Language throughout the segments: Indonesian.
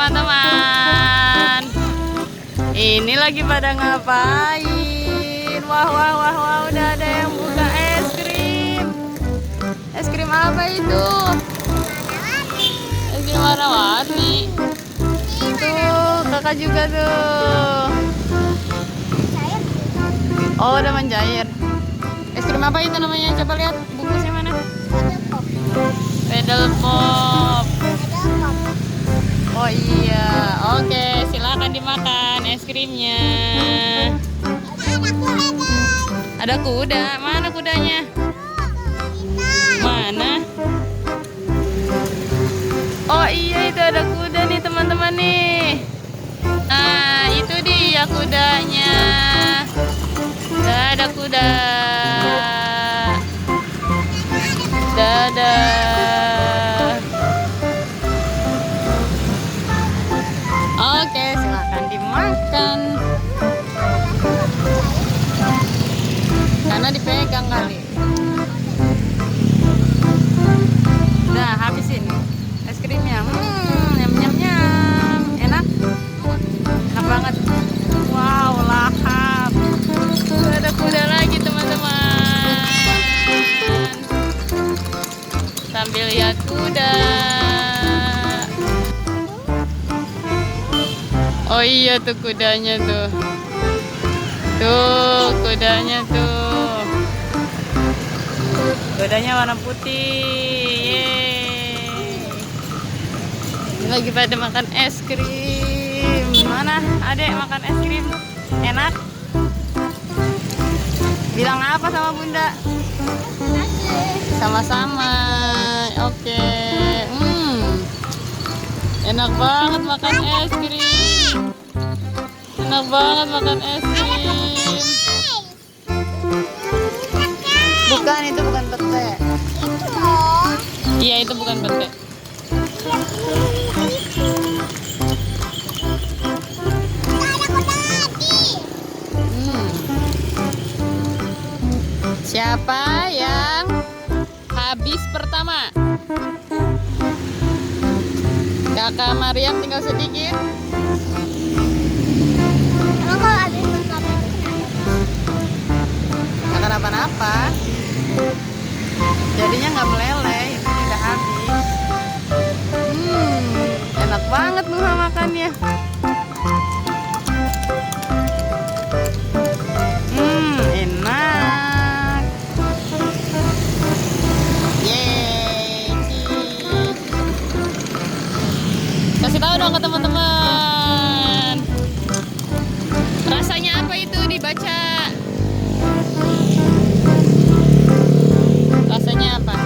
teman-teman. Ini lagi pada ngapain? Wah, wah, wah, wah, udah ada yang buka es krim. Es krim apa itu? Es krim warna-warni. Tuh, kakak juga tuh. Oh, udah mencair. Es krim apa itu namanya? Coba lihat bungkusnya mana? Pedal pop. Oh iya, oke, silakan dimakan es krimnya. Ada kuda, mana kudanya? Mana? Oh iya, itu ada kuda nih teman-teman nih. Nah, itu dia kudanya. Ada kuda. Dadah. Oke, silakan dimakan. Karena dipegang kali. Nah, habisin es krimnya. Nyam nyam nyam. Enak? Enak banget. Wow, lahap. Ada kuda lagi, teman-teman. Sambil lihat kuda. Oh iya tuh kudanya tuh. Tuh kudanya tuh. Kudanya warna putih. Yeay. Ini lagi pada makan es krim. Mana adek makan es krim? Enak? Bilang apa sama bunda? Sama-sama. Oke. Enak banget makan es krim. Enak banget makan es krim. Bukan, itu bukan pete. Iya, itu bukan pete. Siapa yang habis pertama? Kakak Mariam tinggal sedikit. Emang kalau habis pertama Nggak kenapa-napa. Jadinya nggak meleleh. Ini udah habis. Enak banget Nuha makannya. Enak. Yeay. Kasih tahu dong ke teman-teman. Rasanya apa itu dibaca? Rasanya apa?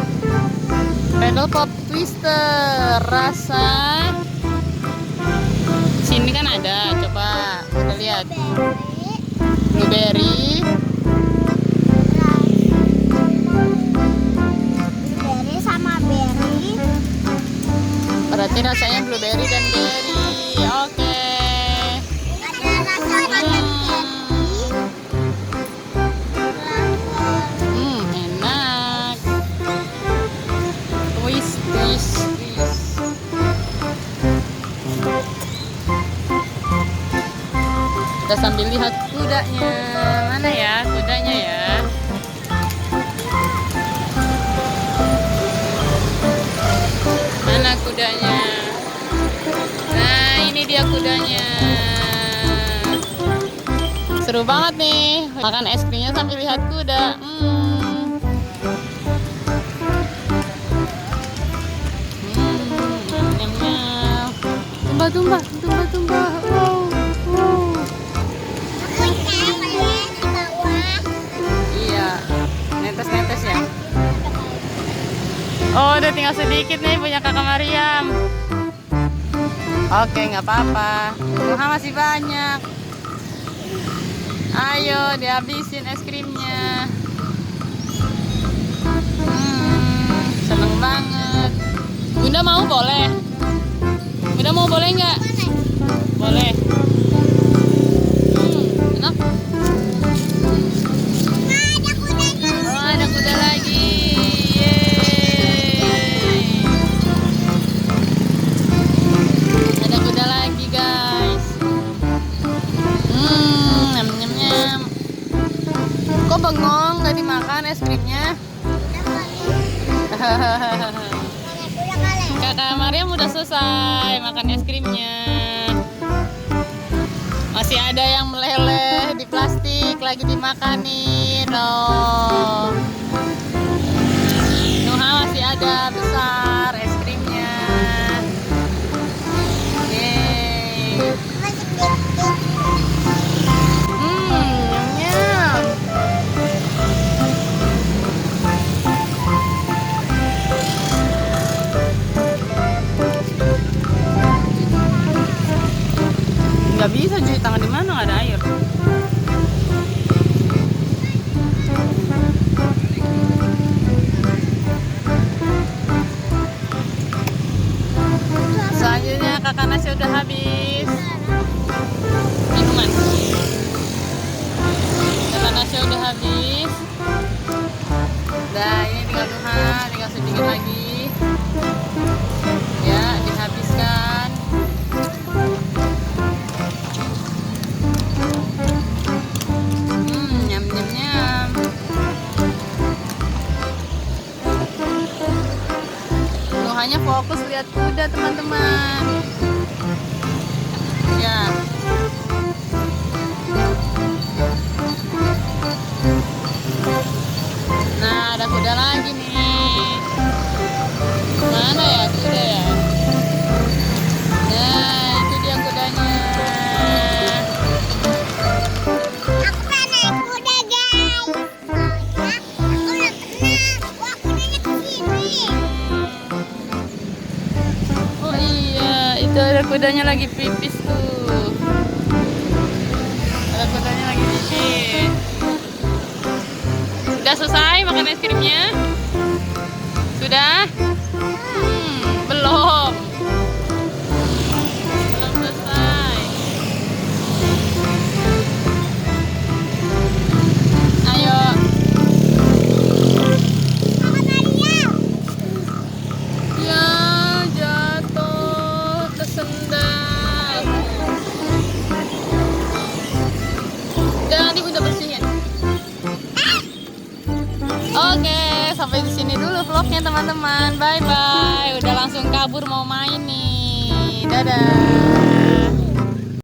Pedal pop twister. Rasa sini kan ada. Coba kita lihat. Blueberry. blueberry sama berry. Berarti rasanya blueberry dan berry. Oke. Ada rasa banget Enak. Twist, twist, twist. Kita sambil lihat kudanya. Mana ya kudanya ya? Mana kudanya? Nah, ini dia kudanya. Seru banget nih makan es krimnya sambil lihat kuda. Tumbah, tumbah, tumbah, tumbah. Wow, wow. Iya, netes-netes ya. Oh, udah tinggal sedikit nih punya kakak Mariam. Oke, nggak apa-apa. Nuha masih banyak. Ayo, dihabisin es krimnya. Seneng banget. Bunda mau boleh? Bunda mau boleh nggak? Boleh. Enak. Oh, ada kuda lagi. Yeay. Ada kuda lagi. es krimnya? Udah kali. Kakak Mariam udah selesai makan es krimnya. Masih ada yang meleleh di plastik lagi dimakanin. Oh. Nuha masih ada besar es krimnya. Yeay. Masih dikit. Nyam-nyam. Nggak bisa cuci tangan di mana, nggak ada air. Selanjutnya kakak nasi udah habis. Minuman. Kakak nasi udah habis. Nah ini tinggal Nuha, tinggal sedikit lagi. Ya dihabiskan. Nyam nyam nyam. Nuhanya fokus lihat kuda teman-teman. Ya. Nah ada kuda lagi nih. Mana ya kuda ya? Nah itu dia kudanya. Aku pengen naik kuda, guys. Soalnya aku udah pernah. Wah, kudanya kesini. Oh iya, itu ada kudanya lagi pipis tuh. Ada kudanya lagi pipis. Sudah selesai makan es krimnya? Sudah? Belum. Belum selesai. Ayo. Kakak Maria. Ya, jatuh kesendal. Udah nanti udah bersihin. Oke, sampai di sini dulu vlognya teman-teman. Bye bye. Udah langsung kabur mau main nih. Dadah.